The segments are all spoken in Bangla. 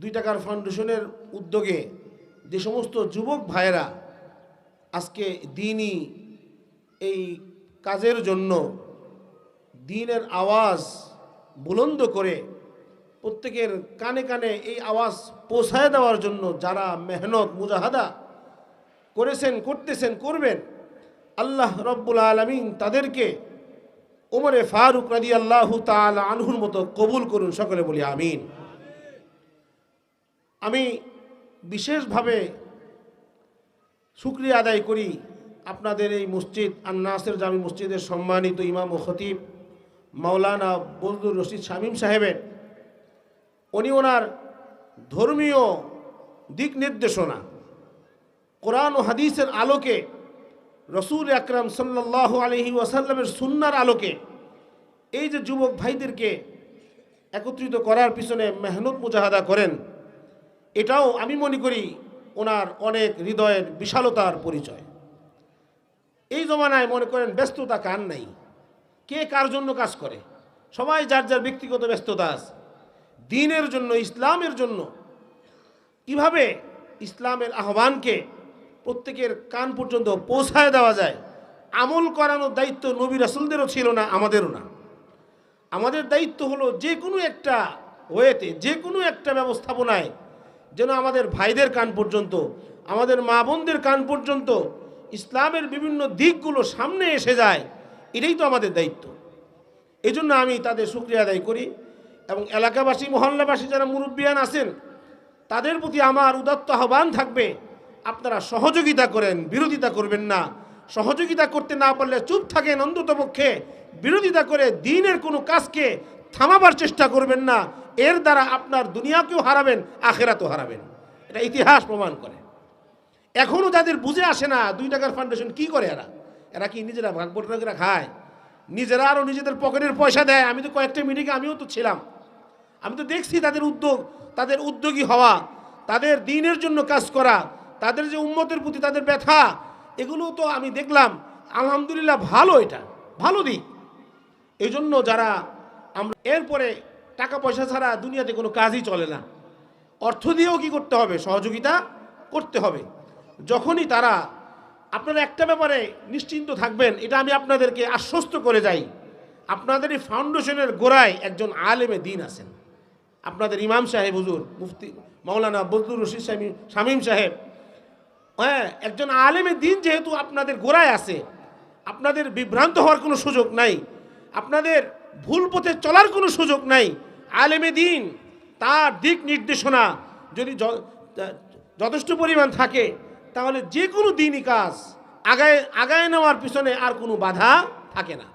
2 টাকার ফাউন্ডেশনের উদ্যোগে যে সমস্ত যুবক ভাইয়েরা আজকে দ্বীনি এই কাজের জন্য দ্বীনের আওয়াজ বুলন্দ করে প্রত্যেকের কানে কানে এই আওয়াজ পৌঁছায় দেওয়ার জন্য যারা মেহনত মুজাহাদা করেছেন, করতেছেন, করবেন, আল্লাহ রব্বুল আলামিন তাদেরকে ওমরে ফারুক রাদিয়াল্লাহু তাআলা আনহুর মতো কবুল করুন। সকলে বলি আমিন। আমি বিশেষভাবে শুকরিয়া আদায় করি আপনাদের এই মসজিদ আন-নাসির জামি মসজিদের সম্মানিত ইমাম ও খতিব মাওলানা বজলুর রশিদ শামীম সাহেবের। উনি ওনার ধর্মীয় দিক নির্দেশনা কোরআন ও হাদিসের আলোকে, রসুল আকরাম সাল্লাল্লাহু আলাইহি ওয়াসাল্লামের সুন্নার আলোকে এই যে যুবক ভাইদেরকে একত্রিত করার পিছনে মেহনত মুজাহাদা করেন, এটাও আমি মনে করি ওনার অনেক হৃদয়ের বিশালতার পরিচয়। এই জমানায় মনে করেন ব্যস্ততা কার নাই, কে কার জন্য কাজ করে, সবাই যার যার ব্যক্তিগত ব্যস্ততা আছে। দ্বীনের জন্য, ইসলামের জন্য কিভাবে ইসলামের আহ্বানকে প্রত্যেকের কান পর্যন্ত পৌঁছায় দেওয়া যায়, আমল করানোর দায়িত্ব নবী রাসূলদেরও ছিল না, আমাদেরও না। আমাদের দায়িত্ব হলো যে কোনো একটা ওয়েতে, যে কোনো একটা ব্যবস্থাপনায় যেন আমাদের ভাইদের কান পর্যন্ত, আমাদের মা বোনদের কান পর্যন্ত ইসলামের বিভিন্ন দিকগুলো সামনে এসে যায়। এটাই তো আমাদের দায়িত্ব। এই জন্য আমি তাদের শুকরিয়া আদায় করি এবং এলাকাবাসী, মহল্লাবাসী যারা মুরব্বিয়ান আছেন তাদের প্রতি আমার উদাত্ত আহ্বান থাকবে, আপনারা সহযোগিতা করেন, বিরোধিতা করবেন না। সহযোগিতা করতে না পারলে চুপ থাকেন, অন্ততপক্ষে বিরোধিতা করে দ্বীনের কোনো কাজকে থামাবার চেষ্টা করবেন না। এর দ্বারা আপনার দুনিয়াকেও হারাবেন, আখেরাতও হারাবেন। এটা ইতিহাস প্রমাণ করে। এখনও যাদের বুঝে আসে না 2 টাকার ফাউন্ডেশন কি করে, এরা কি নিজেরা ভাগ বটরা খায়, নিজেরা আরও নিজেদের পকেটের পয়সা দেয়। আমি তো কয়েকটা মিটিংয়ে আমিও তো ছিলাম, আমি তো দেখছি তাদের উদ্যোগ, তাদের উদ্যোগী হওয়া, তাদের দ্বীনের জন্য কাজ করা, তাদের যে উম্মতের প্রতি তাদের ব্যথা, এগুলো তো আমি দেখলাম। আলহামদুলিল্লাহ, ভালো, এটা ভালো দিক। এই জন্য যারা আমরা এরপরে টাকা পয়সা ছাড়া দুনিয়াতে কোনো কাজই চলে না। অর্থ দিয়েও কি করতে হবে, সহযোগিতা করতে হবে। যখনই তারা, আপনারা একটা ব্যাপারে নিশ্চিন্ত থাকবেন, এটা আমি আপনাদেরকে আশ্বস্ত করে যাই, আপনাদের এই ফাউন্ডেশনের গোড়ায় একজন আলেমে দ্বীন আছেন, আপনাদের ইমাম সাহেব হুজুর মুফতি মাওলানা বজলুর রশিদ শামীম সাহেব। হ্যাঁ, একজন আলেমে দ্বীন যেহেতু আপনাদের গোড়ায় আছে, আপনাদের বিভ্রান্ত হওয়ার কোনো সুযোগ নাই, আপনাদের ভুল পথে চলার কোনো সুযোগ নাই। আলেমে দ্বীন, তার দিক নির্দেশনা যদি যথেষ্ট পরিমাণ থাকে, তাহলে যে কোনো দ্বীনি কাজ আগায় নেওয়ার পিছনে আর কোনো বাধা থাকে না।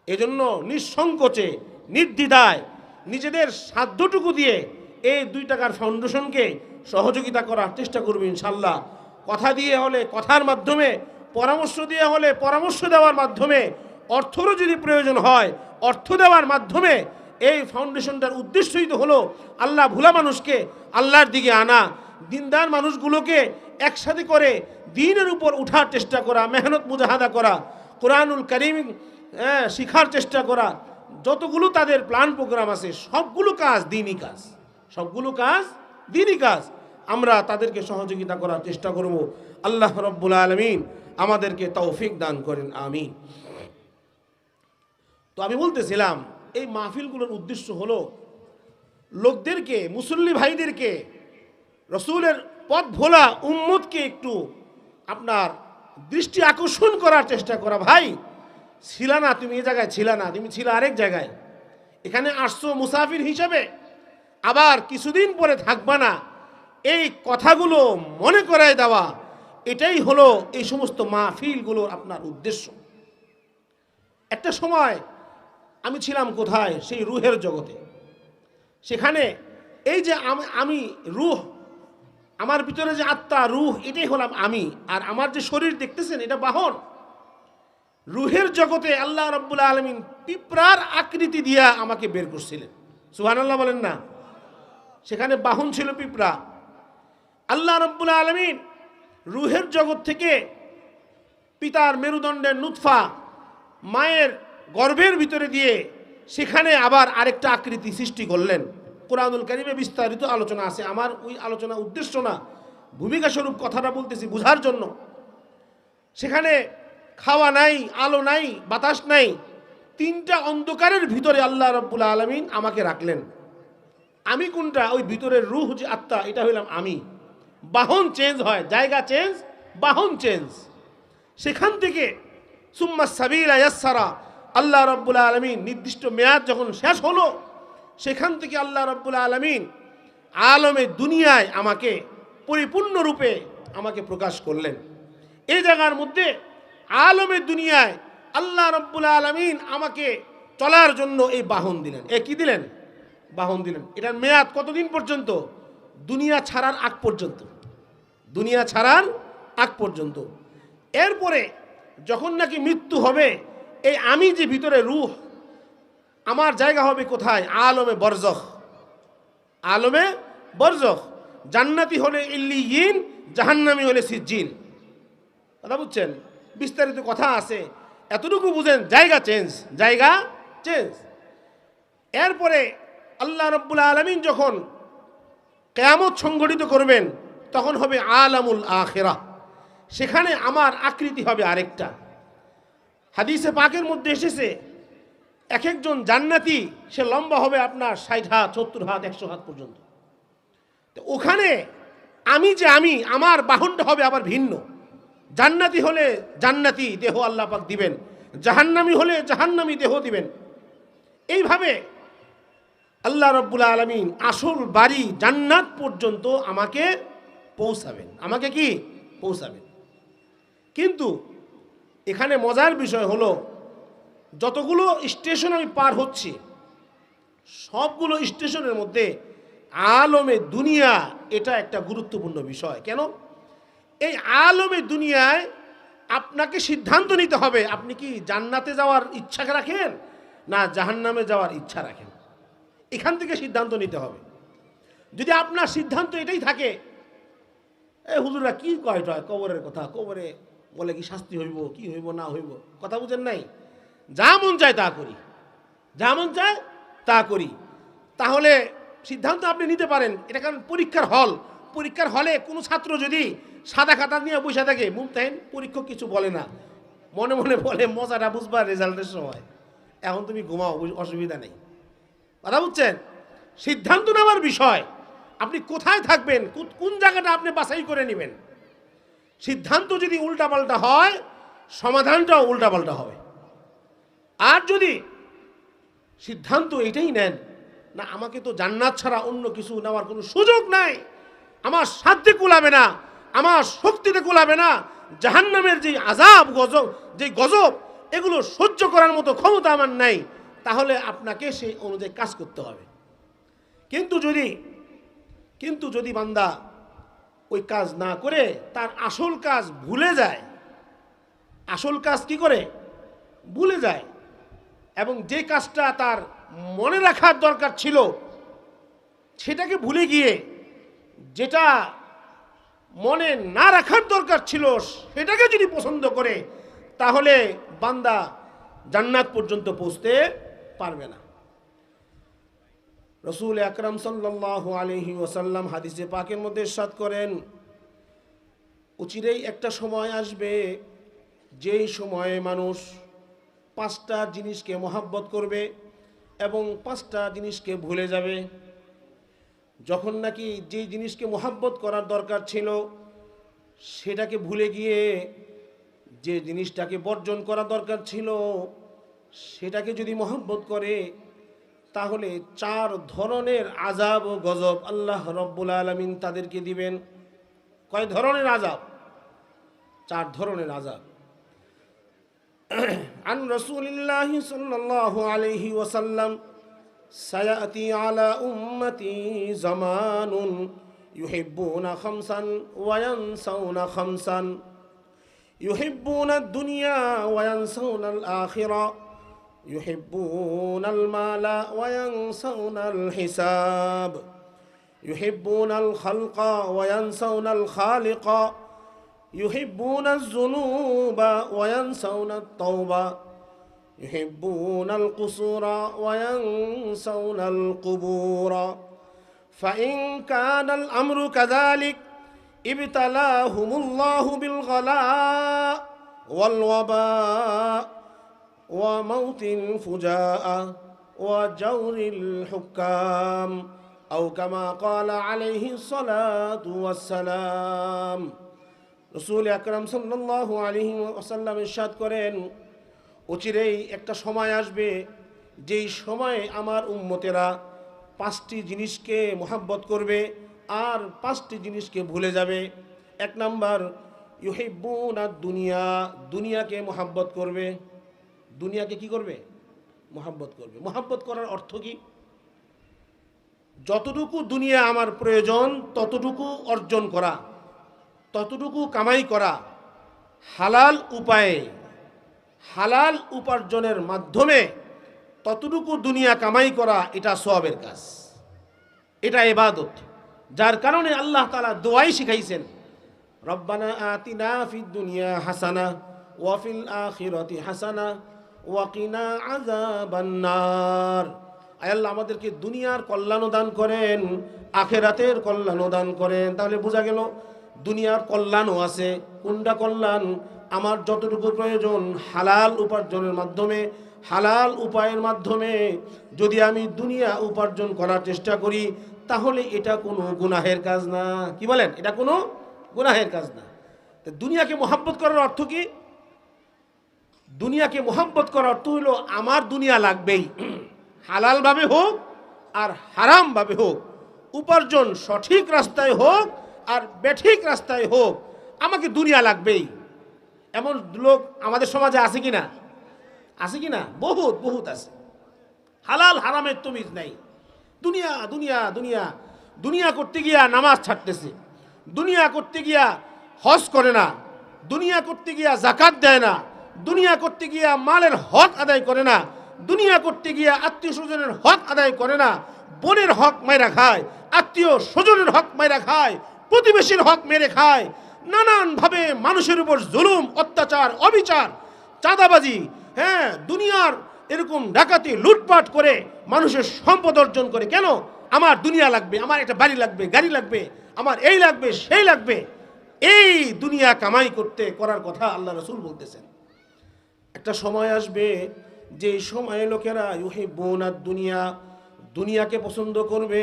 এজন্য নিঃসংকোচে, নির্দ্বিধায় নিজেদের সাধ্যটুকু দিয়ে এই 2 টাকার ফাউন্ডেশনকে সহযোগিতা করার চেষ্টা করবে ইনশাল্লাহ। কথা দিয়ে হলে কথার মাধ্যমে, পরামর্শ দিয়ে হলে পরামর্শ দেওয়ার মাধ্যমে, অর্থরও যদি প্রয়োজন হয় অর্থ দেওয়ার মাধ্যমে, এই ফাউন্ডেশনটার উদ্দেশ্যই তো হলো আল্লাহ ভুলা মানুষকে আল্লাহর দিকে আনা, দিনদার মানুষগুলোকে একসাথে করে দ্বীনের উপর উঠার চেষ্টা করা, মেহনত মুজাহাদা করা, কোরআনুল কারীম শিখার চেষ্টা করা। যতগুলো তাদের প্ল্যান প্রোগ্রাম আছে সবগুলো কাজ দ্বীনি কাজ, সবগুলো কাজ দ্বীনি কাজ। আমরা তাদেরকে সহযোগিতা করার চেষ্টা করব। আল্লাহ রব্বুল আলামিন আমাদেরকে তৌফিক দান করেন, আমিন। তো আমি বলতেছিলাম, এই মাহফিলগুলোর উদ্দেশ্য হলো লোকদেরকে, মুসল্লি ভাইদেরকে, রসুলের পথ ভোলা উম্মতকে একটু আপনার দৃষ্টি আকর্ষণ করার চেষ্টা করা। ভাই, ছিলা না তুমি, এই জায়গায় ছিলা না, তুমি ছিলা আরেক জায়গায়, এখানে আসছো মুসাফির হিসাবে, আবার কিছুদিন পরে থাকবা না, এই কথাগুলো মনে করায় দেওয়া, এটাই হলো এই সমস্ত মাহফিলগুলোর আপনার উদ্দেশ্য। একটা সময় আমি ছিলাম কোথায়, সেই রুহের জগতে। সেখানে এই যে আমি রুহ, আমার ভিতরে যে আত্মা, রুহ, এটাই হলাম আমি, আর আমার যে শরীর দেখতেছেন এটা বাহন। রুহের জগতে আল্লাহ রাব্বুল আলামিন পিঁপড়ার আকৃতি দিয়া আমাকে বের করছিলেন, সুবহানাল্লাহ বলেন না। সেখানে বাহন ছিল পিঁপড়া। আল্লাহ রাব্বুল আলামিন রুহের জগৎ থেকে পিতার মেরুদণ্ডের নুতফা মায়ের গর্ভের ভিতরে দিয়ে সেখানে আবার আরেকটা আকৃতি সৃষ্টি করলেন। কোরআনুল কারীমে বিস্তারিত আলোচনা আছে। আমার ওই আলোচনা উদ্দেশ্য না, ভূমিকা স্বরূপ কথাটা বলতেছি বুঝার জন্য। সেখানে খাওয়া নাই, আলো নাই, বাতাস নাই, তিনটা অন্ধকারের ভিতরে আল্লাহ রাব্বুল আলামিন আমাকে রাখলেন। আমি কোনটা? ওই ভিতরের রূহ যে আত্মা, এটা হইলাম আমি। বাহন চেঞ্জ হয়, জায়গা চেঞ্জ, বাহন চেঞ্জ। সেখান থেকে সুম্মা সাবিলা ইয়াসসারা, আল্লাহ রাব্বুল আলামিন নির্দিষ্ট মেয়াদ যখন শেষ হলো, সেখান থেকে আল্লাহ রাব্বুল আলামিন আলমে দুনিয়ায় আমাকে পরিপূর্ণরূপে আমাকে প্রকাশ করলেন। এই জায়গার মধ্যে আলমে দুনিয়ায় আল্লাহ রাব্বুল আলামিন আমাকে চলার জন্য এই বাহন দিলেন। কি দিলেন? বাহন দিলেন। এটার মেয়াদ কতদিন পর্যন্ত? দুনিয়া ছাড়ার আগ পর্যন্ত। দুনিয়া ছাড়ার আগ পর্যন্ত। এরপরে যখন নাকি মৃত্যু হবে, এই আমি যে ভিতরে রূহ, আমার জায়গা হবে কোথায়? আলমে বরজখ। আলমে বরজখ। জান্নাতি হলে ইল্লিয়িন, জাহান্নামী হলে সিজ্জিন। কথা বুঝছেন? বিস্তারিত কথা আছে, এতটুকু বুঝেন, জায়গা চেঞ্জ, জায়গা চেঞ্জ। এরপরে আল্লাহ রাব্বুল আলামিন যখন কিয়ামত সংগঠিত করবেন, তখন হবে আলামুল আখিরাহ। সেখানে আমার আকৃতি হবে আরেকটা। হাদিসে পাকের মধ্যে এসেছে, এক একজন জান্নাতি সে লম্বা হবে আপনার 60 হাত, 70 হাত, 100 হাত পর্যন্ত। তো ওখানে আমি যে আমি, আমার বাহনটা হবে আবার ভিন্ন। জান্নাতি হলে জান্নাতি দেহ আল্লাহ পাক দিবেন, জাহান্নামী হলে জাহান্নামী দেহ দিবেন। এইভাবে আল্লাহ রাব্বুল আলামিন আসল বাড়ি জান্নাত পর্যন্ত আমাকে পৌঁছাবেন। আমাকে কি পৌঁছাবেন? কিন্তু এখানে মজার বিষয় হলো, যতগুলো স্টেশন আমি পার হচ্ছি, সবগুলো স্টেশনের মধ্যে আলমে দুনিয়া এটা একটা গুরুত্বপূর্ণ বিষয়। কেন? এই আলমে দুনিয়ায় আপনাকে সিদ্ধান্ত নিতে হবে, আপনি কি জান্নাতে যাওয়ার ইচ্ছা রাখেন না জাহান্নামে যাওয়ার ইচ্ছা রাখেন। এখান থেকে সিদ্ধান্ত নিতে হবে। যদি আপনার সিদ্ধান্ত এটাই থাকে, হুজুররা কি কয় কবরের কথা, কবরে বলে কি শাস্তি হইব, কি হইব না হইব, কথা বুঝেন নাই, যা মন চায় তা করি, যা মন চায় তা করি, তাহলে সিদ্ধান্ত আপনি নিতে পারেন। এটা কারণ পরীক্ষার হল। পরীক্ষার হলে কোনো ছাত্র যদি সাদা খাতা নিয়ে বসে থাকে, মুমতাহিন পরীক্ষক কিছু বলে না, মনে মনে বলে মজাটা বুঝবার রেজাল্টের সময়, এখন তুমি ঘুমাও, অসুবিধা নেই। কথা বুঝছেন? সিদ্ধান্ত নেওয়ার বিষয়, আপনি কোথায় থাকবেন, কোন জায়গাটা আপনি বাছাই করে নেবেন। সিদ্ধান্ত যদি উল্টাপাল্টা হয়, সমাধানটাও উল্টাপাল্টা হবে। আর যদি সিদ্ধান্ত এটাই নেন, না আমাকে তো জান্নাত ছাড়া অন্য কিছু নেওয়ার কোনো সুযোগ নাই, আমার সাধ্যে কুলাবে না, আমার শক্তিতে কুলাবে না, জাহান্নামের যে আযাব গজব, যে গজব, এগুলো সহ্য করার মতো ক্ষমতা আমার নাই, তাহলে আপনাকে সেই অনুযায়ী কাজ করতে হবে। কিন্তু যদি বান্দা ওই কাজ না করে তার আসল কাজ ভুলে যায়, আসল কাজ কি করে ভুলে যায়, এবং যে কাজটা তার মনে রাখার দরকার ছিল সেটাকে ভুলে গিয়ে যেটা মনে না রাখার দরকার ছিল সেটাকে যদি পছন্দ করে, তাহলে বান্দা জান্নাত পর্যন্ত পৌঁছতে পারবে না। রাসূল আকরাম সাল্লাল্লাহু আলাইহি ওয়াসাল্লাম হাদিসে পাকের মধ্যে ইরশাদ করেন, অচিরেই একটা সময় আসবে যেই সময়ে মানুষ 5টা জিনিসকে মহাব্বত করবে এবং 5টা জিনিসকে ভুলে যাবে। যখন নাকি যেই জিনিসকে মহাব্বত করার দরকার ছিল সেটাকে ভুলে গিয়ে যে জিনিসটাকে বর্জন করা দরকার ছিল সেটাকে যদি মহাব্বত করে, তাহলে 4 ধরনের আযাব ও গজব আল্লাহ রাব্বুল আলামিন তাদেরকে দিবেন। কয় ধরনের আযাব? 4 ধরনের আযাব। আন রাসূলিল্লাহি সাল্লাল্লাহু আলাইহি ওয়াসাল্লাম, সায়াতি আলা উম্মতি জামানুন ইউহিব্বুনা খামসান ওয়া ইয়ানসাউনা খামসান, ইউহিব্বুনা আদ-দুনিয়া ওয়া ইয়ানসাউনা আল-আখিরা, يحبون المال وينسون الحساب، يحبون الخلق وينسون الخالق، يحبون الذنوب وينسون التوبة، يحبون القصور وينسون القبور، ফাইন কানাল আমরু কাযালিক ইবতালাহুমুল্লাহু বিল গলা ওয়াল ওয়াবা ওয়া মাউতিল ফুজাআ ওয়া জাওরিল হুকাম আও কামা ক্বালা আলাইহিস সালাতু ওয়াস সালাম। রাসূল আকরাম সাল্লাল্লাহু আলাইহি ওয়াসাল্লাম ইরশাদ করেন, অচিরেই একটা সময় আসবে যেই সময়ে আমার উম্মতেরা 5টি জিনিসকে মোহাব্বত করবে আর 5টি জিনিসকে ভুলে যাবে। 1 নাম্বার, ইউহিব্বুনাদ দুনিয়া, দুনিয়াকে মোহাব্বত করবে। দুনিয়াকে কি করবে? মোহাব্বত করবে। মোহাব্বত করার অর্থ কি? যতটুকু দুনিয়া আমার প্রয়োজন ততটুকু অর্জন করা, ততটুকু কামাই করা, হালাল উপায়ে, হালাল উপার্জনের মাধ্যমে ততটুকু দুনিয়া কামাই করা, এটা সওয়াবের কাজ, এটা ইবাদত। যার কারণে আল্লাহ তাআলা দোয়াই শিখাইছেন, রব্বানা আতিনা ফিদ দুনিয়া হাসানা ওয়া ফিল আখিরাতি হাসানা ওয়া কিনা আযাবান নার। আয় আল্লাহ, আমাদেরকে দুনিয়ার কল্যাণ দান করেন, আখিরাতের কল্যাণ দান করেন। তাহলে বোঝা গেল দুনিয়ার কল্যাণও আছে। কোনটা কল্যাণ? আমার যতটুকু প্রয়োজন হালাল উপার্জনের মাধ্যমে, হালাল উপায়ের মাধ্যমে যদি আমি দুনিয়া উপার্জন করার চেষ্টা করি, তাহলে এটা কোনো গুনাহের কাজ না। কি বলেন? এটা কোনো গুনাহের কাজ না। তো দুনিয়াকে মোহাব্বত করার অর্থ কি? দুনিয়াকে মোহাব্বত করার অর্থ হলো আমার দুনিয়া লাগবেই, হালালভাবে হোক আর হারামভাবে হোক, উপার্জন সঠিক রাস্তায় হোক আর বেঠিক রাস্তায় হোক, আমাকে দুনিয়া লাগবেই। এমন লোক আমাদের সমাজে আছে কি না? আছে কি না? বহুত বহুত আছে। হালাল হারামের তমিজ নাই। দুনিয়া দুনিয়া দুনিয়া দুনিয়া করতে গিয়া নামাজ ছাড়তেছে, দুনিয়া করতে গিয়া হজ করে না, দুনিয়া করতে গিয়া যাকাত দেয় না, দুনিয়া করতে গিয়া মালের হক আদায় করে না, দুনিয়া করতে গিয়া আত্মীয় স্বজনের হক আদায় করে না, বোনের হক মাইরা খায়, আত্মীয় স্বজনের হক মাইরা খায়, প্রতিবেশীর হক মেরে খায়, নানানভাবে মানুষের উপর জুলুম, অত্যাচার, অবিচার, চাঁদাবাজি, হ্যাঁ, দুনিয়ার এরকম ডাকাতি, লুটপাট করে মানুষের সম্পদ অর্জন করে। কেন? আমার দুনিয়া লাগবে, আমার একটা বাড়ি লাগবে, গাড়ি লাগবে, আমার এই লাগবে, সেই লাগবে। এই দুনিয়া কামাই করতে করার কথা আল্লাহ রাসূল বলতেছেন। একটা সময় আসবে যে সময়ে লোকেরা ইউহিব্বুনাদ দুনিয়া, দুনিয়াকে পছন্দ করবে,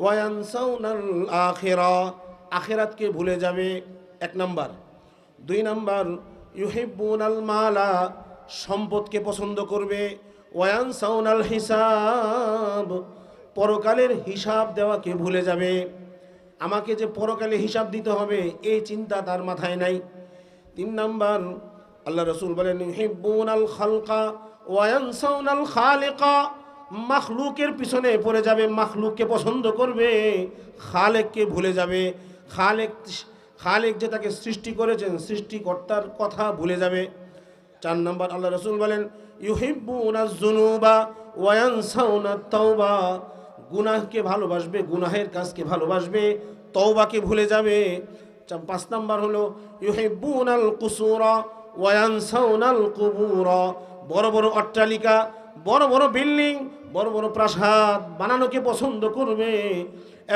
ওয়ায়ানসাউনাল আখিরা, আখিরাতকে ভুলে যাবে। 1 নাম্বার। 2 নাম্বার, ইউহিব্বুনাল মালা, সম্পদকে পছন্দ করবে, ওয়ায়ানসাউনাল হিসাব, পরকালের হিসাব দেওয়াকে ভুলে যাবে। আমাকে যে পরকালে হিসাব দিতে হবে এই চিন্তা তার মাথায় নাই। 3 নাম্বার, আল্লাহ রাসূল বলেন, ইউহিব্বুনাল খালকা ওয়ায়ানসাউনাল খালিকা, মাখলুকের পিছনে পড়ে যাবে, মাখলুককে পছন্দ করবে, খালেককে ভুলে যাবে। খালেক যে তাকে সৃষ্টি করেছেন, সৃষ্টিকর্তার কথা ভুলে যাবে। 4 নাম্বার, আল্লাহ রাসূল বলেন, ইউহিব্বুনাজ যুনুবা ওয়ায়ানসাউনাত তাওবা, গুনাহকে ভালোবাসবে, গুনাহের কাজকে ভালোবাসবে, তওবাকে ভুলে যাবে। 5 নাম্বার হলো ইউহিব্বুনাল কুসুরা ওয়ায়ানসাউনাল কুবুরা, বড় বড় অট্টালিকা, বড় বড় বিল্ডিং, বড় বড় প্রাসাদ বানানোকে পছন্দ করবে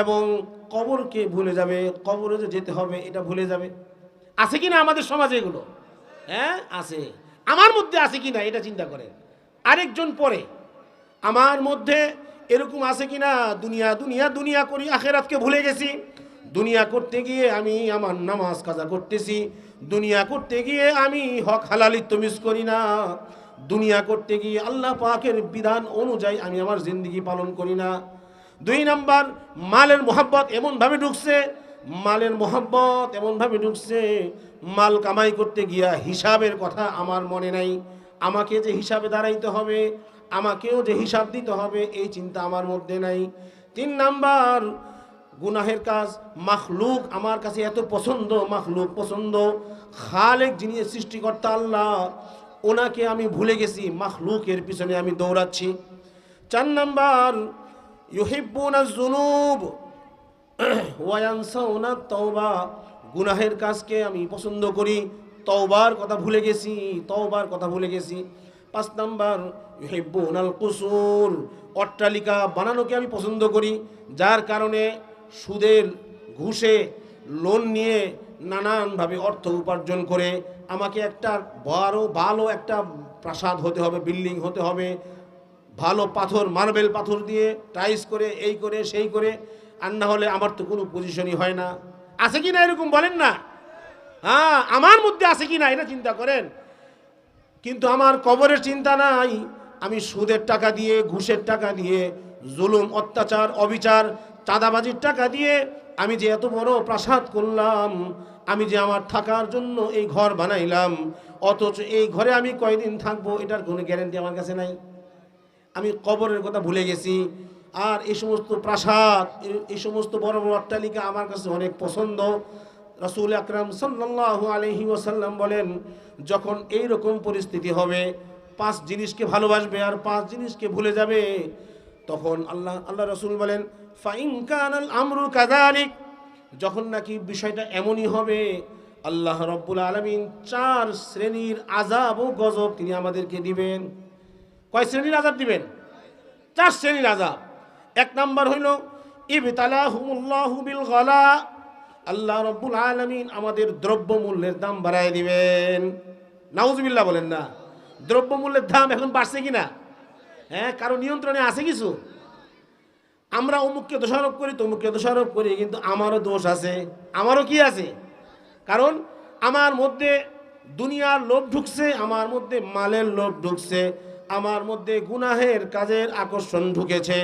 এবং কবরকে ভুলে যাবে, কবরে যে যেতে হবে এটা ভুলে যাবে। আছে কি না আমাদের সমাজে এগুলো? হ্যাঁ, আছে। আমার মধ্যে আছে কি না এটা চিন্তা করেন। আরেকজন পরে আমার মধ্যে এরকম আছে কি না? দুনিয়া দুনিয়া দুনিয়া করি, আখিরাতকে ভুলে গেছি। দুনিয়া করতে গিয়ে আমি আমার নামাজ কাজা করতেছি, দুনিয়া করতে গিয়ে আমি হক হালালি তমিজ করি না, দুনিয়া করতে গিয়ে আল্লাহ পাকের বিধান অনুযায়ী আমি আমার জিন্দেগি পালন করি না। 2 নাম্বার, মালের মোহাব্বত এমনভাবে ঢুকছে, মালের মোহাব্বত এমনভাবে ঢুকছে, মাল কামাই করতে গিয়া হিসাবের কথা আমার মনে নাই, আমাকে যে হিসাবে দাঁড়াইতে হবে, আমাকেও যে হিসাব দিতে হবে এই চিন্তা আমার মধ্যে নাই। 3 নাম্বার, গুনাহের কাজ, মাখলুক আমার কাছে এত পছন্দ, মাখলুক পছন্দ, খালেক যিনি সৃষ্টিকর্তা আল্লাহ ওনাকে আমি ভুলে গেছি, মাখলুকের পিছনে আমি দৌড়াচ্ছি। 4 নাম্বার, ইউহিব্বুনাজ যুনুব ওয়ায়ানসাউনাত তাওবা, গুনাহের কাজকে আমি পছন্দ করি, তওবার কথা ভুলে গেছি, তওবার কথা ভুলে গেছি। 5 নাম্বার ইউহিব্বুনাল কুসুর, অট্টালিকা বানানোকে আমি পছন্দ করি, যার কারণে সুদের ঘুষে লোন নিয়ে নানানভাবে অর্থ উপার্জন করে আমাকে একটা বড় ভালো একটা প্রাসাদ হতে হবে, বিল্ডিং হতে হবে, ভালো পাথর মার্বেল পাথর দিয়ে টাইস করে এই করে সেই করে, আর না হলে আমার তো কোনো পজিশনই হয় না। আছে কি না এরকম বলেন না? হ্যাঁ, আমার মধ্যে আছে কি না এটা চিন্তা করেন। কিন্তু আমার কবরের চিন্তা নাই। আমি সুদের টাকা দিয়ে, ঘুষের টাকা দিয়ে, জুলুম অত্যাচার অবিচার চাঁদাবাজির টাকা দিয়ে আমি যে এত বড় প্রাসাদ করলাম, আমি যে আমার থাকার জন্য এই ঘর বানাইলাম, অথচ এই ঘরে আমি কয়দিন থাকবো এটার কোনো গ্যারান্টি আমার কাছে নাই। আমি কবরের কথা ভুলে গেছি। আর এই সমস্ত প্রাসাদ, এই সমস্ত বড় বড় অট্টালিকা আমার কাছে অনেক পছন্দ। রাসূল আকরাম সাল্লাল্লাহু আলাইহি ওয়াসাল্লাম বলেন, যখন এই রকম পরিস্থিতি হবে, 5 জিনিসকে ভালোবাসবে আর 5 জিনিসকে ভুলে যাবে, তখন আল্লাহ রাসূল বলেন, ফাইন কানাল আমরু কাযালিক, যখন নাকি বিষয়টা এমনই হবে, আল্লাহ রাব্বুল আলামিন 4 শ্রেণীর আযাব ও গজব তিনি আমাদেরকে দিবেন। কয় শ্রেণীর আযাব দিবেন? 4 শ্রেণীর আযাব। 1 নাম্বার হইল ইবতালাহুমুল্লাহু বিল গলা, আল্লাহ রাব্বুল আলামিন আমাদের দ্রব্যমূল্যের দাম বাড়ায় দিবেন। নাউজুবিল্লাহ বলেন না। দ্রব্যমূল্যের দাম এখন বাড়ছে কিনা? হ্যাঁ, কারো নিয়ন্ত্রণে আছে কিছু? আমরা অমুককে দোষারোপ করি, তমুককে দোষারোপ করি, কিন্তু আমারও দোষ আছে। আমারও কি আছে? কারণ আমার মধ্যে দুনিয়ার লোভ ঢুকছে, আমার মধ্যে মালের লোভ ঢুকছে, আমার মধ্যে গুনাহের কাজের আকর্ষণ ঢুকেছে,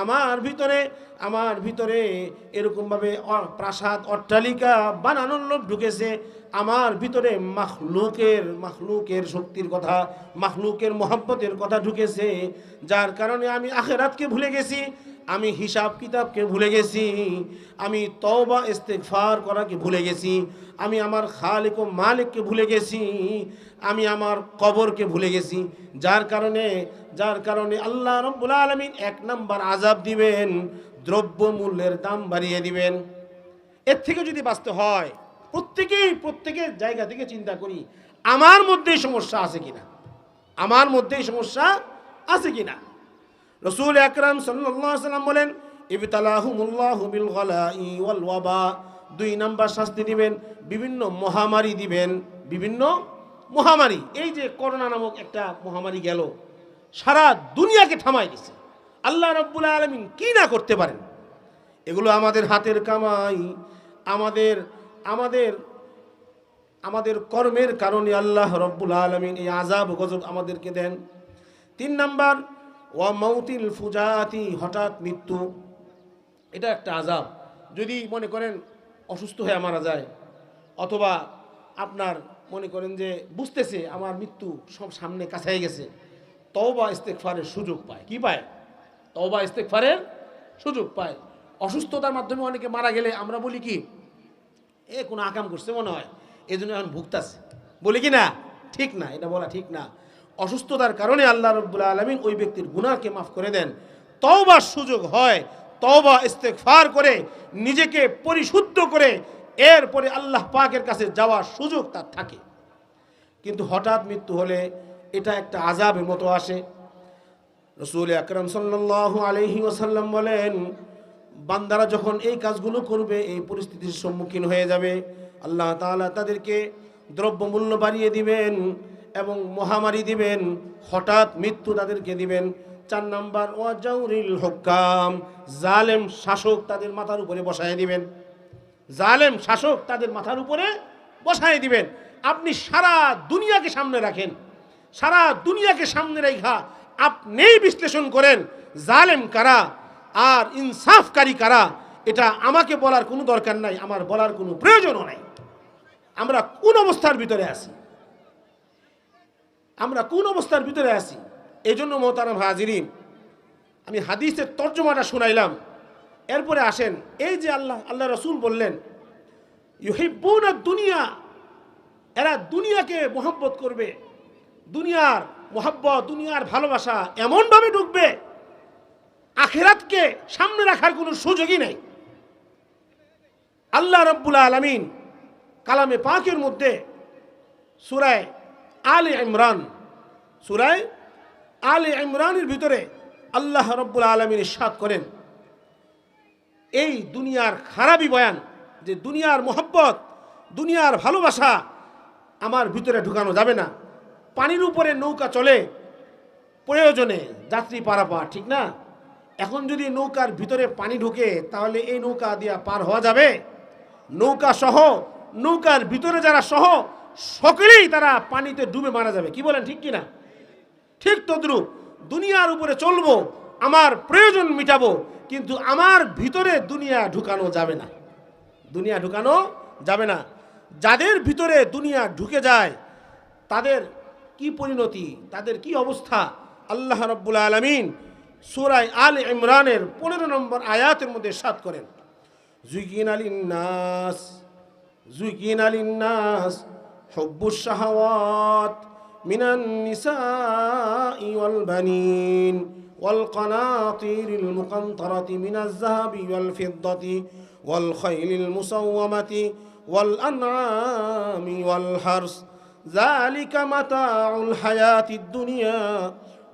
আমার ভিতরে এরকমভাবে প্রাসাদ অট্টালিকা বানানোর লোভ ঢুকেছে, আমার ভিতরে মাখলুকের শক্তির কথা, মাখলুকের মহব্বতের কথা ঢুকেছে, যার কারণে আমি আখিরাতকে ভুলে গেছি, আমি হিসাব কিতাবকে ভুলে গেছি, আমি তওবা ইস্তেগফার করাকে ভুলে গেছি, আমি আমার খালিক ও মালিককে ভুলে গেছি, আমি আমার কবরকে ভুলে গেছি। যার কারণে আল্লাহ রাব্বুল আলামিন 1 নাম্বার আযাব দিবেন, দ্রব্যমূল্যের দাম বাড়িয়ে দিবেন। এর থেকে যদি বাঁচতে হয়, প্রত্যেকের জায়গা থেকে চিন্তা করি, আমার মধ্যেই সমস্যা আছে কিনা, আমার মধ্যেই সমস্যা আছে কিনা। রাসূল আকরাম সাল্লাল্লাহু আলাইহি ওয়াসাল্লাম বলেন, ইবতালাহুমুল্লাহু বিল গলাই ওয়াল ওয়াবা, 2 নাম্বার শাস্তি দিবেন, বিভিন্ন মহামারী দিবেন। বিভিন্ন মহামারী, এই যে করোনা নামক একটা মহামারী গেল, সারা দুনিয়াকে থামাই দিছে। আল্লাহ রাব্বুল আলামিন কি না করতে পারেন? এগুলো আমাদের হাতের কামাই, আমাদের কর্মের কারণে আল্লাহ রাব্বুল আলামিন এই আযাব গজব আমাদেরকে দেন। 3 নাম্বার ওয়া মাউতিল ফুজাতি, হঠাৎ মৃত্যু, এটা একটা আযাব। যদি মনে করেন অসুস্থ হয়ে মারা যায়, অথবা আপনার মনে করেন যে বুঝতেছে আমার মৃত্যু সব সামনে কাছাই গেছে, তওবা ইস্তেগফারের সুযোগ পায়। কি পায়? তওবা ইস্তেগফারের সুযোগ পায়। অসুস্থতার মাধ্যমে অনেকে মারা গেলে আমরা বলি কি, কোনো আকাম করছে মনে হয়, এই জন্য এখন ভুগতাছে, বলি কি না? ঠিক না, এটা বলা ঠিক না। অসুস্থতার কারণে আল্লাহ রাব্বুল আলামিন ওই ব্যক্তির গুনাহকে মাফ করে দেন, তওবার সুযোগ হয়, তওবা ইস্তেগফার করে নিজেকে পরিশুদ্ধ করে এরপরে আল্লাহ পাকের কাছে যাওয়ার সুযোগ তার থাকে। কিন্তু হঠাৎ মৃত্যু হলে এটা একটা আযাবের মতো আসে। রাসূল আকরাম সাল্লাল্লাহু আলাইহি ওয়াসাল্লাম বলেন, বান্দারা যখন এই কাজগুলো করবে, এই পরিস্থিতির সম্মুখীন হয়ে যাবে, আল্লাহ তাআলা তাদেরকে দ্রব্যমূল্য বাড়িয়ে দিবেন এবং মহামারী দিবেন, হঠাৎ মৃত্যু তাদেরকে দিবেন। 4 নাম্বার ওয়াজাউরিল হুকাম, জালেম শাসক তাদের মাথার উপরে বসায় দিবেন। জালেম শাসক তাদের মাথার উপরে বসায় দিবেন। আপনি সারা দুনিয়াকে সামনে রাখেন, সারা দুনিয়াকে সামনে রেখা আপনিই বিশ্লেষণ করেন জালেম কারা আর ইনসাফকারী কারা। এটা আমাকে বলার কোনো দরকার নাই, আমার বলার কোনো প্রয়োজনও নাই। আমরা কোন অবস্থার ভিতরে আছি, আমরা কোন অবস্থার ভিতরে আছি। এই জন্য মোহতারাম হাজিরিন, আমি হাদিসের তর্জমাটা শুনাইলাম, এরপরে আসেন এই যে আল্লাহ রাসূল বললেন ইউহিব্বুনা দুনিয়া, এরা দুনিয়াকে মহব্বত করবে, দুনিয়ার মহব্বত, দুনিয়ার ভালোবাসা এমনভাবে ঢুকবে আখিরাতকে সামনে রাখার কোনো সুযোগই নেই। আল্লাহ রাব্বুল আলামিন কালামে পাকের মধ্যে সূরা আলে ইমরান সূরা আলে ইমরানের ভিতরে আল্লাহ রাব্বুল আলামিন ইরশাদ করেন, এই দুনিয়ার খারাপি বয়ান, যে দুনিয়ার মোহব্বত, দুনিয়ার ভালোবাসা আমার ভিতরে ঢুকানো যাবে না। পানির উপরে নৌকা চলে প্রয়োজনে, যাত্রী পারাপার, ঠিক না? এখন যদি নৌকার ভিতরে পানি ঢুকে তাহলে এই নৌকা দিয়ে পার হওয়া যাবে? নৌকা সহ, নৌকার ভিতরে যারা সহ সকলেই তারা পানিতে ডুবে মারা যাবে। কি বলেন, ঠিক কিনা? ঠিক তদ্রূপ দুনিয়ার উপরে চলবো, আমার প্রয়োজন মিটাবো, কিন্তু আমার ভিতরে দুনিয়া ঢুকানো যাবে না। দুনিয়া ঢুকানো যাবে না। যাদের ভিতরে দুনিয়া ঢুকে যায় তাদের কি পরিণতি, তাদের কি অবস্থা, আল্লাহ রাব্বুল আলামিন সূরা আলে ইমরানের 15 নম্বর আয়াতের মধ্যে ইরশাদ করেন, যুগিনা লিন্নাস হুব্বুশ শাহাওয়াত মিনান নিসাই ওয়াল বানিন ওয়াল কানাতিরিল মুকান্তারাতি মিনাজ যাহাবি ওয়াল ফিদ্দাতি ওয়াল খাইলিল মুসাওওয়ামাতি ওয়াল আনআমি ওয়াল হারস যালিকা মাতাউল হায়াতিদ দুনিয়া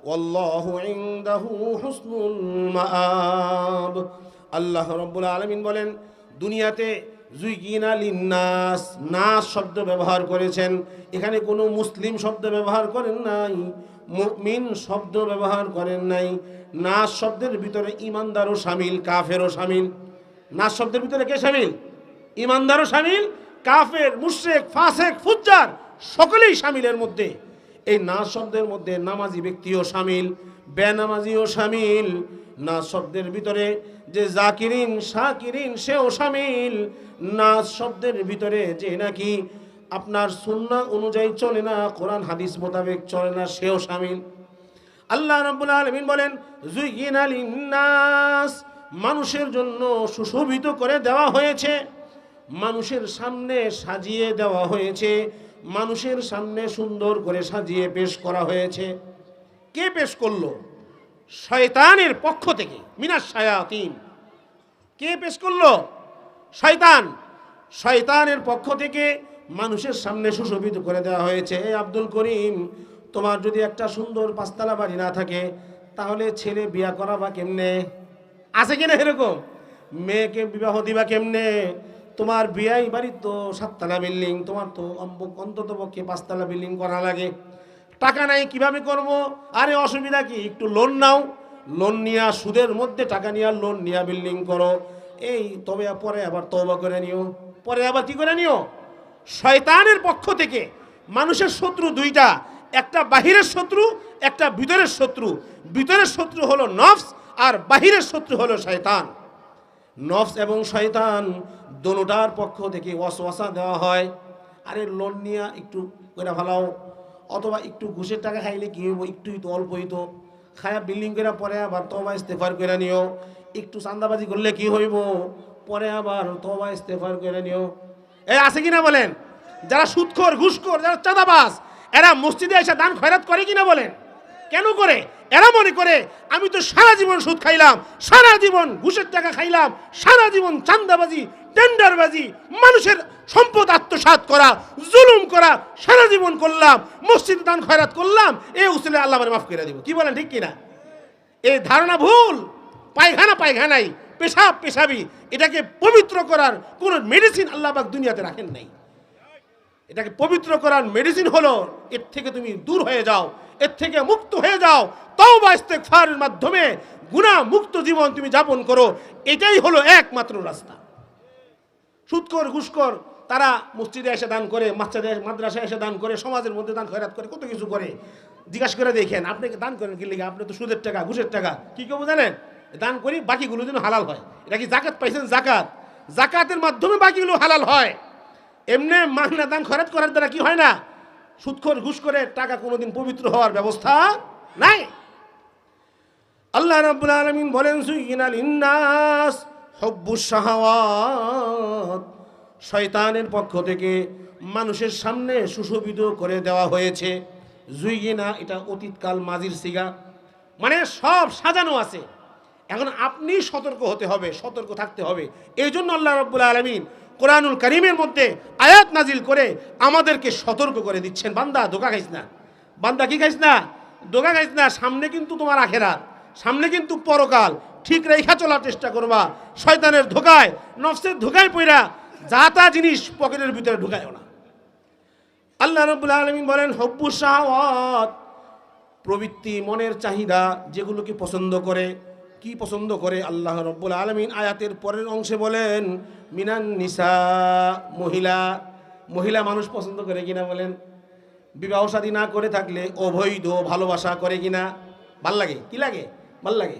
ওয়াল্লাহু ইনদাহু হুসনুল মাআব। আল্লাহ রাব্বুল আলামিন বলেন, দুনিয়াতে যুগিনা লিন্নাস, নাস শব্দ ব্যবহার করেছেন, এখানে কোনো মুসলিম শব্দ ব্যবহার করেন নাই, মুমিন শব্দ ব্যবহার করেন নাই। নাস শব্দের ভিতরে ঈমানদারও শামিল, কাফেরও শামিল। নাস শব্দের ভিতরে কে শামিল? ঈমানদারও শামিল, কাফের, মুশরিক, ফাসিক, ফুজ্জার সকলেই শামিলের মধ্যে। এই নাস শব্দের মধ্যে নামাজি ব্যক্তিও শামিল, বেনামাজিও শামিল। নাস শব্দের ভিতরে যে জাকিরিন শাকিরিন সেও শামিল। নাস শব্দের ভিতরে যে নাকি আপনার সুন্নাহ অনুযায়ী চলে না, কোরআন হাদিস মোতাবেক চলে না, সেও শামিল। আল্লাহ রাব্বুল আলামিন বলেন, যুগিনা লিন্নাস, মানুষের জন্য সুশোভিত করে দেওয়া হয়েছে, মানুষের সামনে সাজিয়ে দেওয়া হয়েছে, মানুষের সামনে সুন্দর করে সাজিয়ে পেশ করা হয়েছে। কে পেশ করলো? শয়তানের পক্ষ থেকে, মিনাশ শায়াতিন। কে পেশ করলো? শয়তান। শয়তানের পক্ষ থেকে মানুষের সামনে সুশোভিত করে দেওয়া হয়েছে। এই আব্দুল করিম, তোমার যদি একটা সুন্দর পাঁচতলা বাড়ি না থাকে তাহলে ছেলে বিয়া করাবা কেমনে? আছে কিনা এরকম? মেয়েকে বিবাহ দিবা কেমনে? তোমার বিয়াই বাড়ি তো 7তলা বিল্ডিং, তোমার তো অন্তত পক্ষে 5তলা বিল্ডিং করা লাগে। টাকা নাই, কিভাবে করব? আরে অসুবিধা কি, একটু লোন নাও, লোন নিয়া সুদের মধ্যে টাকা নিয়া লোন নিয়া বিল্ডিং করো। এই তবে পরে আবার তওবা করে নিও, পরে আবার কি করে নিও? শয়তানের পক্ষ থেকে মানুষের শত্রু দুইটা, একটা বাহিরের শত্রু, একটা ভিতরের শত্রু। ভিতরের শত্রু হলো নফস আর বাহিরের শত্রু হলো শয়তান। নফস এবং শয়তান দোনোটার পক্ষ থেকে ওয়াসওয়াসা দেওয়া হয়, আরে লোন নিয়া একটু করে ফেলাও, অথবা একটু ঘুষের টাকা খাইলে কি হইব, একটুই তো অল্পই তো, খায়া বিল্ডিং করে পরে আবার তওবা ইস্তেগফার করে নিও। একটু চাঁদাবাজি করলে কি হইব, পরে আবার তওবা ইস্তেগফার করে নিও। এই আছে কিনা বলেন? যারা সুদখোর, ঘুষখোর, যারা চাঁদাবাজ, এরা মসজিদে এসে দান খয়রাত করে কিনা বলেন? কেন করে? এরা মনে করে আমি তো সারা জীবন সুদ খাইলাম, সারা জীবন ঘুষের টাকা খাইলাম, সারা জীবন চাঁদাবাজি, টেন্ডারবাজি, মানুষের সম্পদ আত্মসাৎ করা, জুলুম করা সারা জীবন করলাম, মসজিদে দান খয়রাত করলাম, এই উসিলে আল্লাহ আমারে মাফ করে দিব। কি বলেন, ঠিক কিনা? এই ধারণা ভুল। পায়খানা পায়খানাই, পেশাব পেশাবি, এটাকে পবিত্র করার কোন মেডিসিন আল্লাহ পাক দুনিয়াতে রাখেন নাই। এটাকে পবিত্র করার মেডিসিন হলো এর থেকে তুমি দূর হয়ে যাও, এর থেকে মুক্ত হয়ে যাও, তওবা ইস্তেগফারের মাধ্যমে গুনাহ মুক্ত জীবন তুমি যাপন করো। এটাই হলো একমাত্র রাস্তা। সুদখোর, ঘুষখোর তারা মসজিদে এসে দান করে, মাদ্রাসায় এসে দান করে, সমাজের মধ্যে দান খয়রাত করে, কত কিছু করে। জিজ্ঞাসা করে দেখেন, আপনাকে দান করেন কি লিখে? আপনি তো সুদের টাকা, ঘুষের টাকা কি কেউ জানেন? দান করি বাকিগুলো যেন হালাল হয়। এটা কি জাকাত পাইছেন? জাকাত, জাকাতের মাধ্যমে বাকিগুলো হালাল হয়। এমনি মাগনা দান খয়রাত করার দ্বারা কি হয় না? সুদখোর, ঘুষ করে টাকা কোনোদিন পবিত্র হওয়ার ব্যবস্থা নাই। আল্লাহ রাব্বুল আলামিন বলেন, যুয়িনা লিন্নাস হুব্বুশ শাহাওয়াত, শয়তানের পক্ষ থেকে মানুষের সামনে সুশোভিত করে দেওয়া হয়েছে। যুয়িনা এটা অতীতকাল মাজির সিগা, মানে সব সাজানো আছে। এখন আপনি সতর্ক হতে হবে, সতর্ক থাকতে হবে। এই জন্য আল্লাহ রাব্বুল আলামিন কোরআনুল কারীমের মধ্যে আয়াত নাজিল করে আমাদেরকে সতর্ক করে দিচ্ছেন, বান্দা ধোঁকা খাইস না, বান্দা কি খাইস না, ধোকা খাইছ না, সামনে কিন্তু তোমার আখেরাত, সামনে কিন্তু পরকাল, ঠিক রেখা চলার চেষ্টা করবা। শয়তানের ধোকায়, নফসের ধোকায় পইরা যা তা জিনিস পকেটের ভিতরে ঢুকায়ও না। আল্লাহ রাব্বুল আলামিন বলেন হুব্বুশ শাহাওয়াত, প্রবৃত্তি, মনের চাহিদা, যেগুলোকে পছন্দ করে। কি পছন্দ করে? আল্লাহ রাব্বুল আলামিন আয়াতের পরের অংশে বলেন মিনান নিসা, মহিলা। মহিলা মানুষ পছন্দ করে কিনা বলেন? বিবাহ শাদী না করে থাকলে অবৈধ ভালোবাসা করে কিনা? ভাল লাগে? কি লাগে? ভাল লাগে।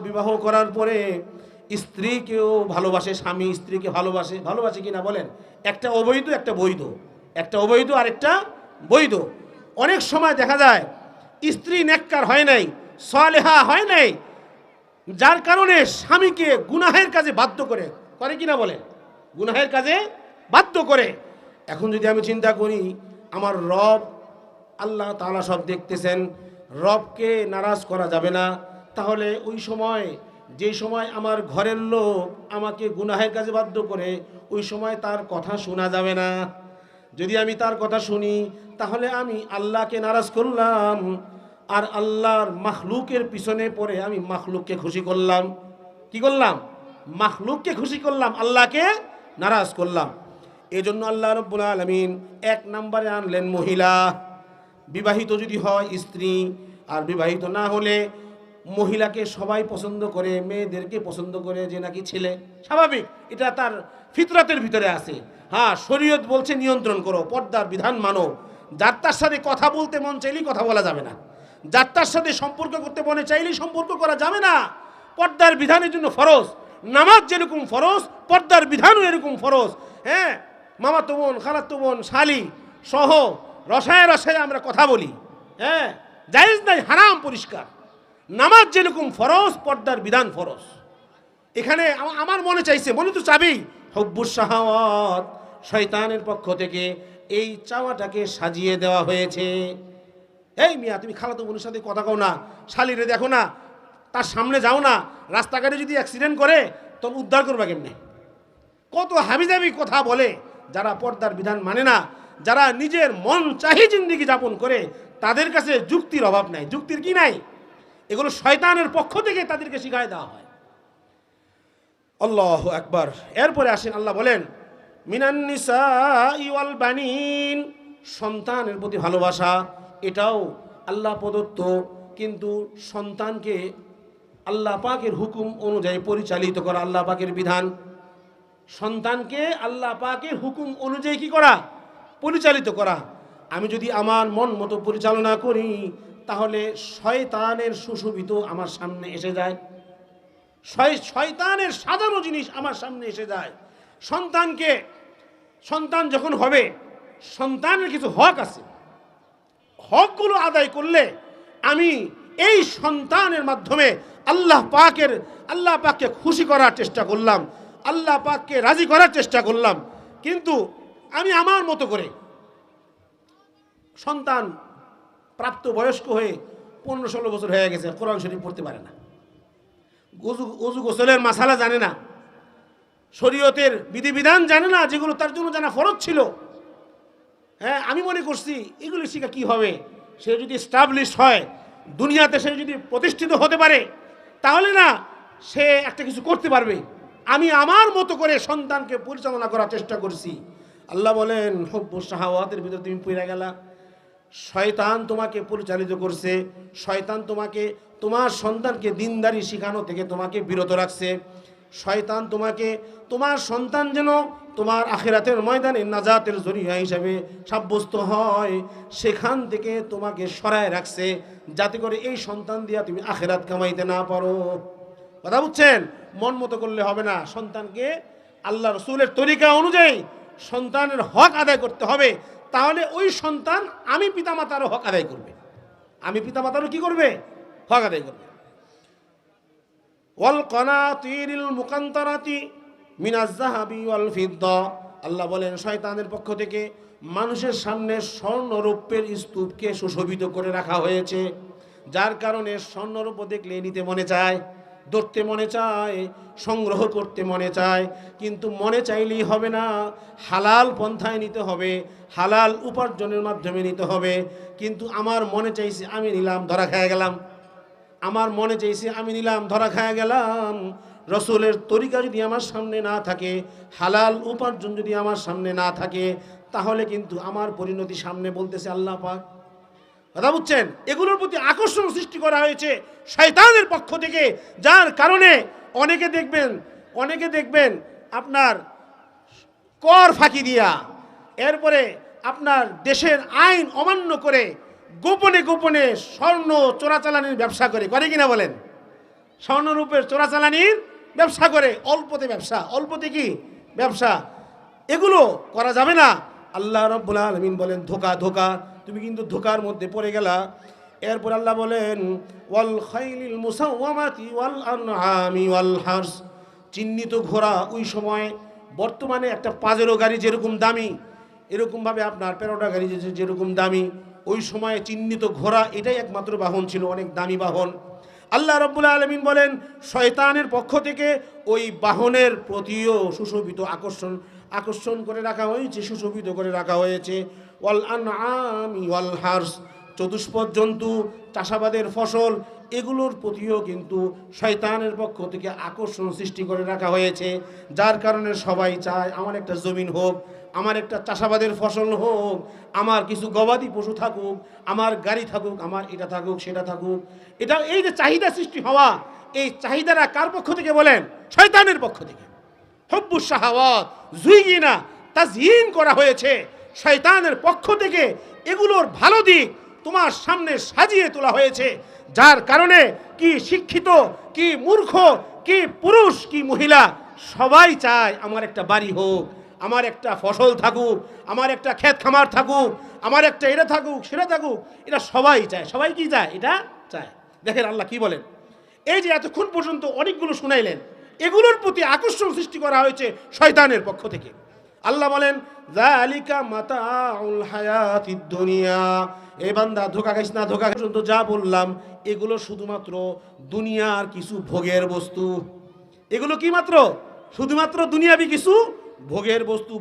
বিবাহ করার পরে স্ত্রীকেও ভালোবাসে, স্বামী স্ত্রীকে ভালোবাসে, ভালোবাসে কিনা বলেন? একটা অবৈধ একটা বৈধ, একটা অবৈধ আর একটা বৈধ। অনেক সময় দেখা যায় স্ত্রী নেককার হয় নাই, সালেহা হয় নাই, যার কারণে স্বামীকে গুনাহের কাজে বাধ্য করে কিনা বলেন? গুনাহের কাজে বাধ্য করে। এখন যদি আমি চিন্তা করি, আমার রব আল্লাহ তাআলা সব দেখতেছেন, রবকে নারাজ করা যাবে না, তাহলে ওই সময়, যে সময় আমার ঘরের লোক আমাকে গুনাহের কাজে বাধ্য করে, ওই সময় তার কথা শোনা যাবে না। যদি আমি তার কথা শুনি, তাহলে আমি আল্লাহকে নারাজ করলাম, আর আল্লাহর মাখলুকের পিছনে পড়ে আমি মাখলুককে খুশি করলাম। কি করলাম? মাখলুককে খুশি করলাম, আল্লাহকে নারাজ করলাম। এজন্য আল্লাহ রাব্বুল আলামিন এক নম্বরে আনলেন মহিলা। বিবাহিত যদি হয় স্ত্রী, আর বিবাহিত না হলে মহিলাকে সবাই পছন্দ করে, মেয়েদেরকে পছন্দ করে, যে নাকি ছেলে। স্বাভাবিক, এটা তার ফিতরাতের ভিতরে আছে। হ্যাঁ, শরীয়ত বলছে নিয়ন্ত্রণ করো, পর্দার বিধান মানো। যার তার সাথে কথা বলতে মন চাইলেই কথা বলা যাবে না, যার তার সাথে সম্পর্ক করতে মনে চাইলেই সম্পর্ক করা যাবে না। পর্দার বিধানের জন্য ফরজ। নামাজ যেরকম ফরজ, পর্দার বিধানও এরকম ফরজ। হ্যাঁ, মামাতো বোন, খালাতো বোন, শালি সহ রসায় রসায় আমরা কথা বলি। হ্যাঁ, জায়েজ নাই, হারাম, পরিষ্কার। নামাজ যেরকম ফরজ, পর্দার বিধান ফরজ। এখানে আমার মনে চাইছে, মনে তো চাবি, হুব্বুশ শাহাওয়াত, শয়তানের পক্ষ থেকে এই চাওয়াটাকে সাজিয়ে দেওয়া হয়েছে। এই মিয়া, তুমি খালাতো বোনের সাথে কথা কও না, শালিরে দেখো না, তার সামনে যাও না, রাস্তাঘাটে যদি অ্যাক্সিডেন্ট করে তখন উদ্ধার করবা কেমনে? কত হাবিজাবি কথা বলে যারা পর্দার বিধান মানে না, যারা নিজের মন চাহি জিন্দেগি যাপন করে, তাদের কাছে যুক্তির অভাব নাই। যুক্তির কি নাই? এগুলো শয়তানের পক্ষ থেকে তাদেরকে শিখায় দেওয়া হয়। আল্লাহু আকবার। এরপরে আসেন, আল্লাহ বলেন মিনান নিসাই ওয়াল বানিন, সন্তানের প্রতি ভালোবাসা, এটাও আল্লাহ প্রদত্ত, কিন্তু সন্তানকে আল্লাহ পাকের হুকুম অনুযায়ী পরিচালিত করা, আল্লাহ পাকের বিধান। সন্তানকে আল্লাহ পাকের হুকুম অনুযায়ী কি করা? পরিচালিত করা। আমি যদি আমার মন মতো পরিচালনা করি, তাহলে শয়তানের সুশোভিত আমার সামনে এসে যায়, শয়তানের সাজানো জিনিস আমার সামনে এসে যায়। সন্তান যখন হবে, সন্তানের কিছু হক আছে, হকগুলো আদায় করলে আমি এই সন্তানের মাধ্যমে আল্লাহ পাককে খুশি করার চেষ্টা করলাম, আল্লাহ পাককে রাজি করার চেষ্টা করলাম। কিন্তু আমি আমার মতো করে, সন্তান প্রাপ্ত বয়স্ক হয়ে 15-16 বছর হয়ে গেছে, কোরআন শরীফ পড়তে পারে না, ওযু গোসলের মাসালা জানে না, শরীয়তের বিধিবিধান জানে না, যেগুলো তার জন্য জানা ফরজ ছিল। হ্যাঁ, আমি মনে করছি এগুলো শিখা কি হবে? সে যদি এস্টাবলিশ হয়, দুনিয়াতে সে যদি প্রতিষ্ঠিত হতে পারে, তাহলে না সে একটা কিছু করতে পারবে। আমি আমার মতো করে সন্তানকে পরিচালনা করার চেষ্টা করছি। আল্লাহ বলেন হুব্বুশ শাহাওয়াতের ভিতরে তুমি পড়ে গেলা। শয়তান তোমাকে পরিচালিত করছে, শয়তান তোমার সন্তানকে দিনদারি শিখানো থেকে তোমাকে বিরত রাখছে। শয়তান তোমার সন্তান যেন তোমার আখিরাতের ময়দানে নাজাতের জরিয়া হিসাবে সাব্যস্ত হয়, সেখান থেকে তোমাকে সরায় রাখছে, যাতে করে এই সন্তান দিয়া তুমি আখিরাত কামাইতে না পারো। কথা বুঝছেন? মন মতো করলে হবে না, সন্তানকে আল্লাহ রসুলের তরিকা অনুযায়ী সন্তানের হক আদায় করতে হবে। তাহলে ওই সন্তান আমি পিতামাতারও হক আদায় করবে, আমি পিতামাতারও কি করবে? হক আদায় করবে। ওয়াল কানাতিরিল মুকান্তারাতি মিনাজ যাহাবি ওয়াল ফিদ্দা, আল্লাহ বলেন শয়তানের পক্ষ থেকে মানুষের সামনে স্বর্ণ রৌপ্যের স্তূপকে সুশোভিত করে রাখা হয়েছে, যার কারণে স্বর্ণ রৌপ্য দেখলে নিতে মনে চায়। ধরতে মনে চায়, সংগ্রহ করতে মনে চায়, কিন্তু মনে চাইলেই হবে না, হালাল পন্থায় নিতে হবে, হালাল উপার্জনের মাধ্যমে নিতে হবে। কিন্তু আমার মনে চাইছে আমি নিলাম, ধরা খেয়ে গেলাম। আমার মনে চাইছে আমি নিলাম, ধরা খেয়ে গেলাম। রসুলের তরিকা যদি আমার সামনে না থাকে, হালাল উপার্জন যদি আমার সামনে না থাকে, তাহলে কিন্তু আমার পরিণতি সামনে বলতেছে আল্লাহ পাক। কথা বুঝছেন? এগুলোর প্রতি আকর্ষণ সৃষ্টি করা হয়েছে শয়তানের পক্ষ থেকে, যার কারণে অনেকে দেখবেন আপনার কর ফাঁকি দিয়া, এরপরে আপনার দেশের আইন অমান্য করে গোপনে গোপনে স্বর্ণ চোরাচালানির ব্যবসা করে কিনা বলেন? স্বর্ণরূপের চোরাচালানির ব্যবসা করে, অল্পতে কি ব্যবসা, এগুলো করা যাবে না। আল্লাহ রাব্বুল আলামিন বলেন ধোকা, তুমি কিন্তু ধোকার মধ্যে পড়ে গেলা। এরপর আল্লাহ বলেন ওয়াল খাইলিল মুসাওয়ামাতি ওয়াল আনআমি ওয়াল হারস, চিহ্নিত ঘোড়া। ওই সময় বর্তমানে একটা পাজেরো গাড়ি যেরকম দামি, এরকমভাবে আপনার পেরোটা গাড়ি যেরকম দামি, ওই সময়ে চিহ্নিত ঘোড়া এটাই একমাত্র বাহন ছিল, অনেক দামি বাহন। আল্লাহ রাব্বুল আলামিন বলেন শয়তানের পক্ষ থেকে ওই বাহনের প্রতিও সুশোভিত আকর্ষণ করে রাখা হয়েছে, সুশোভিত করে রাখা হয়েছে। ওয়াল আনআমি ওয়াল হারস, চতুষ্পদ জন্তু, চাষাবাদের ফসল, এগুলোর প্রতিও কিন্তু শয়তানের পক্ষ থেকে আকর্ষণ সৃষ্টি করে রাখা হয়েছে, যার কারণে সবাই চায় আমার একটা জমিন হোক, আমার একটা চাষাবাদের ফসল হোক, আমার কিছু গবাদি পশু থাকুক, আমার গাড়ি থাকুক, আমার এটা থাকুক সেটা থাকুক। এটা এই যে চাহিদা সৃষ্টি হওয়া, এই চাহিদাটা কার পক্ষ থেকে বলেন? শয়তানের পক্ষ থেকে। হুব্বুশ শাহাওয়াত যুইগিনা তাজয়ীন করা হয়েছে শয়তানের পক্ষ থেকে। এগুলোর ভালো দিক তোমার সামনে সাজিয়ে তোলা হয়েছে, যার কারণে কি শিক্ষিত, কি মূর্খ, কি পুরুষ, কি মহিলা, সবাই চায় আমার একটা বাড়ি হোক, আমার একটা ফসল থাকুক, আমার একটা ক্ষেত খামার থাকুক, আমার একটা এটা থাকুক সেটা থাকুক। এটা সবাই চায়। সবাই কি চায়? এটা চায়। দেখেন আল্লাহ কি বলেন, এই যে এতক্ষণ পর্যন্ত অনেকগুলো শুনাইলেন, এগুলোর প্রতি আকর্ষণ সৃষ্টি করা হয়েছে শয়তানের পক্ষ থেকে। আল্লাহ বলেন যালিকা মাতাউল হায়াতিদ দুনিয়া, এ বান্দা ধোঁকা খাইস না, ধোঁকা পর্যন্ত যা বললাম এগুলো শুধুমাত্র দুনিয়ার কিছু ভোগের বস্তু। এগুলো কি মাত্র? শুধুমাত্র দুনিয়াবি কিছু ভোগের বস্তু,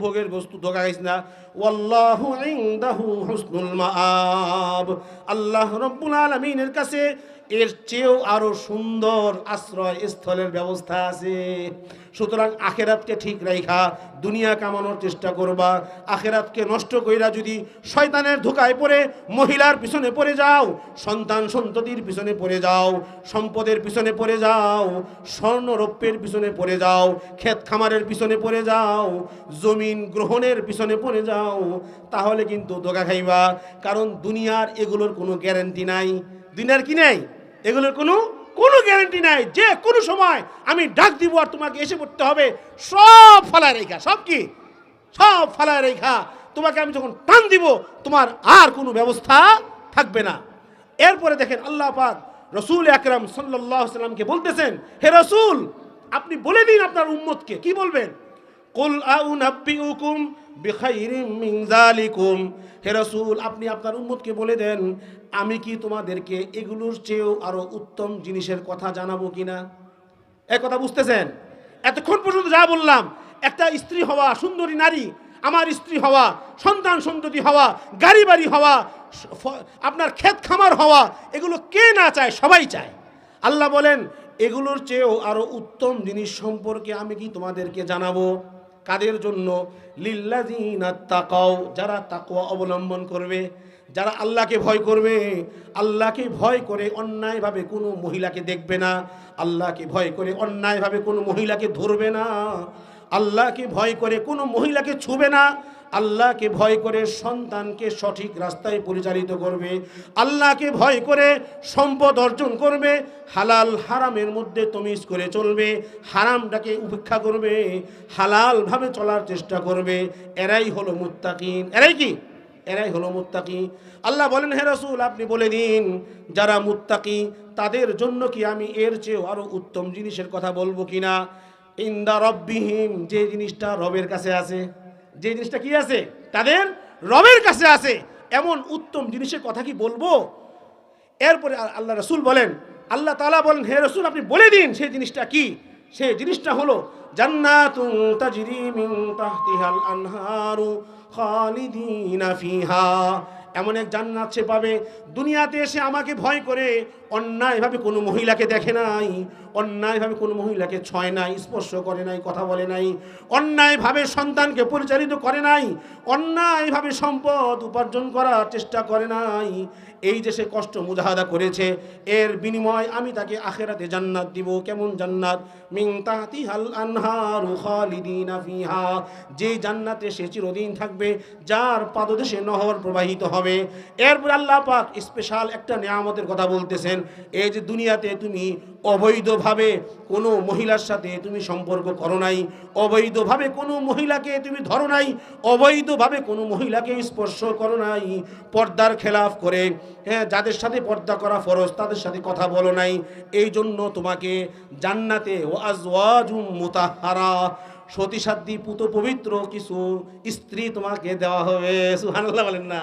ধোঁকা খাইস না। ওয়াল্লাহু ইনদাহু হুসনুল মাআব, আল্লাহ রাব্বুল আলামিনের কাছে এর চেয়েও আরো সুন্দর আশ্রয় স্থলের ব্যবস্থা আছে। সুতরাং আখেরাতকে ঠিক রাইখা দুনিয়া কামানোর চেষ্টা করবা। আখেরাতকে নষ্ট কইরা যদি শয়তানের ধোঁকায় পড়ে মহিলার পিছনে পড়ে যাও, সন্তান সন্ততির পিছনে পড়ে যাও, সম্পদের পিছনে পড়ে যাও, স্বর্ণরৌপ্যের পিছনে পড়ে যাও, ক্ষেত খামারের পিছনে পড়ে যাও, জমিন গ্রহণের পিছনে পড়ে যাও, তাহলে কিন্তু ধোঁকা খাইবা। কারণ দুনিয়ার এগুলোর কোনো গ্যারান্টি নাই। দুনিয়ার কি নাই? এগুলোর কোনো গ্যারান্টি নাই। যে কোনো সময় আমি ডাক দিব আর তোমাকে এসে পড়তে হবে। সব ফালায় রেখা, সব ফালায় রেখা তোমাকে আমি যখন টান দিব, তোমার আর কোনো ব্যবস্থা থাকবে না। এরপরে দেখেন আল্লাহ পাক রসুল আকরাম সাল্লাল্লাহু আলাইহি সাল্লামকে বলতেছেন, হে রসুল আপনি বলে দিন আপনার উম্মতকে। কি বলবেন? কুল আউনাব্বিউকুম বিখাইরিম মিন যালিকুম, হে রাসূল আপনি আপনার উম্মতকে বলে দেন আমি কি তোমাদেরকে এগুলোর চেয়েও আরো উত্তম জিনিসের কথা জানাবো কিনা। এই কথা বুঝতেছেন? এতক্ষণ পর্যন্ত যা বললাম, একটা স্ত্রী হওয়া, সুন্দরী নারী আমার স্ত্রী হওয়া, সন্তান সন্ততি হওয়া, গাড়ি বাড়ি হওয়া, আপনার ক্ষেত খামার হওয়া, এগুলো কে না চায়? সবাই চায়। আল্লাহ বলেন এগুলোর চেয়েও আরো উত্তম জিনিস সম্পর্কে আমি কি তোমাদেরকে জানাবো। কাদের জন্য? লিল্লাযিনা তাকাও, যারা তাকওয়া অবলম্বন করবে, যারা আল্লাহকে ভয় করবে, আল্লাহকে ভয় করে অন্যায়ভাবে কোনো মহিলাকে দেখবে না, আল্লাহকে ভয় করে অন্যায়ভাবে কোনো মহিলাকে ধরবে না, আল্লাহকে ভয় করে কোনো মহিলাকে ছুবে না, আল্লাহকে ভয় করে সন্তানকে সঠিক রাস্তায় পরিচালিত করবে, আল্লাহকে ভয় করে সম্পদ অর্জন করবে, হালাল হারামের মধ্যে তমিজ করে চলবে, হারামটাকে উপেক্ষা করবে, হালালভাবে চলার চেষ্টা করবে, এরাই হলো মুত্তাকিন। এরাই হলো মুত্তাকি। আল্লাহ বলেন হে রাসূল আপনি বলে দিন যারা মুত্তাকি তাদের জন্য কি আমি এর চেয়েও আরো উত্তম জিনিসের কথা বলবো কিনা। ইনদা রব্বিহিম, যে জিনিসটা রবের কাছে আছে, যে জিনিসটা কি আছে? তাদের রবের কাছে আছে, এমন উত্তম জিনিসের কথা কি বলবো? এরপরে আল্লাহ রাসূল বলেন আল্লাহ তাআলা বলেন, হে রাসূল আপনি বলে দিন সেই জিনিসটা কি। সেই জিনিসটা হলো জান্নাতুন তাজরি মিন তাহতিহাল আনহারু খালিদিনা ফিহা। এমন এক জান্নাত সে পাবে, দুনিয়াতে এসে আমাকে ভয় করে অন্যায়ভাবে কোনো মহিলাকে দেখে নাই, অন্যায়ভাবে কোনো মহিলাকে ছয় নাই, স্পর্শ করে নাই, কথা বলে নাই, অন্যায়ভাবে সন্তানকে পরিচালিত করে নাই, অন্যায়ভাবে সম্পদ উপার্জন করার চেষ্টা করে নাই। এই যে সে কষ্ট মুজাহাদা করেছে, এর বিনিময় আমি তাকে আখিরাতে জান্নাত দিব। কেমন জান্নাত? মিন তাহতিহাল আনহারু খালিদিনা ফিহা, যে জান্নাতে সে চিরদিন থাকবে, যার পাদদেশে নহর প্রবাহিত হবে। এরপর আল্লাহ পাক স্পেশাল একটা নিয়ামতের কথা বলতেছেন, এই যে দুনিয়াতে তুমি অবৈধভাবে কোনো মহিলার সাথে তুমি সম্পর্ক করো নাই, অবৈধভাবে কোনো মহিলাকে তুমি ধরো নাই, অবৈধভাবে কোনো মহিলাকে স্পর্শ করো নাই, পর্দার খেলাফ করে, হ্যাঁ, যাদের সাথে পর্দা করা ফরজ তাদের সাথে কথা বলো নাই, এই জন্য তোমাকে জান্নাতে ও আজওয়াজুম মুতাহহারা, সতীসাধ্যী পুত পবিত্র কিছু স্ত্রী তোমাকে দেওয়া হবে। সুবহানাল্লাহ বলেন না।